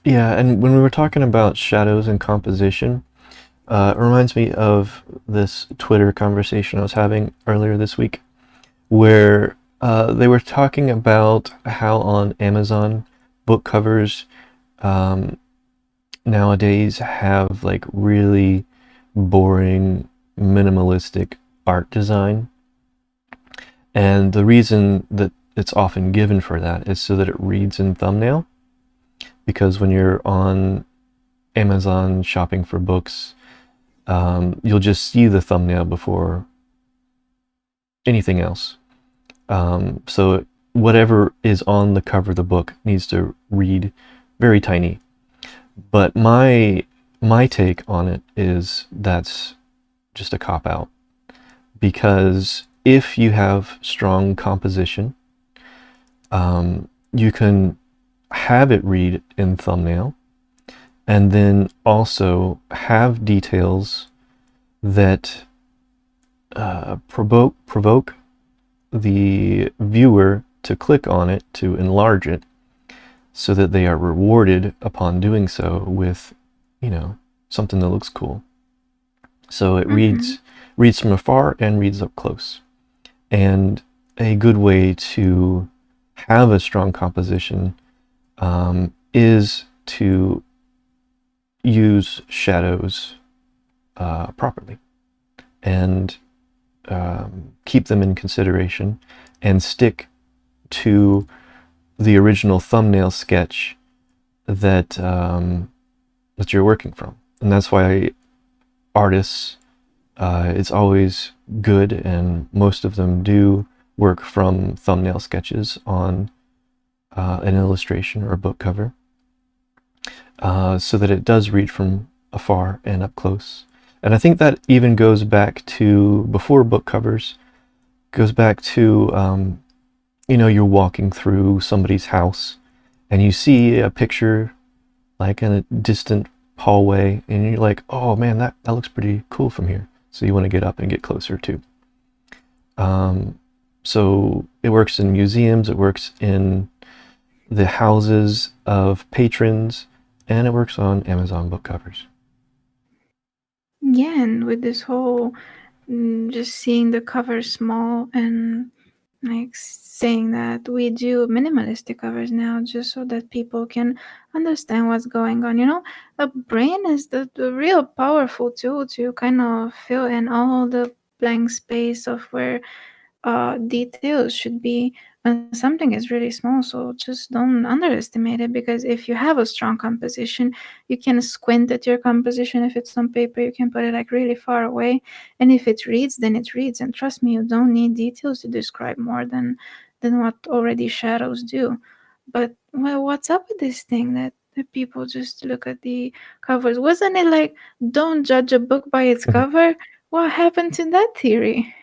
Yeah, and when we were talking about shadows and composition, it reminds me of this Twitter conversation I was having earlier this week, where they were talking about how on Amazon book covers um, nowadays have like really boring, minimalistic art design. And the reason that it's often given for that is so that it reads in thumbnail. Because when you're on Amazon shopping for books, you'll just see the thumbnail before anything else. So whatever is on the cover of the book needs to read very tiny. But my take on it is that's just a cop out, because if you have strong composition, you can have it read in thumbnail and then also have details that provoke the viewer to click on it to enlarge it, so that they are rewarded upon doing so with, you know, something that looks cool. So it Mm-hmm. reads from afar and reads up close. And a good way to have a strong composition is to use shadows properly and keep them in consideration and stick to the original thumbnail sketch that you're working from. And that's why artists, it's always good, and most of them do work from thumbnail sketches on an illustration or a book cover, so that it does read from afar and up close. And I think that even goes back to before book covers, goes back to, you're walking through somebody's house and you see a picture like in a distant hallway, and you're like, oh man, that looks pretty cool from here. So you want to get up and get closer too. Um, so it works in museums, it works in the houses of patrons, and it works on Amazon book covers. Yeah, and with this whole just seeing the cover small and like saying that we do minimalistic covers now just so that people can understand what's going on. A brain is the real powerful tool to kind of fill in all the blank space of where details should be when something is really small. So just don't underestimate it, because if you have a strong composition, you can squint at your composition. If it's on paper, you can put it like really far away, and if it reads, then it reads. And trust me, you don't need details to describe more than what already shadows do. But well, what's up with this thing that people just look at the covers? Wasn't it like don't judge a book by its cover? What happened to that theory?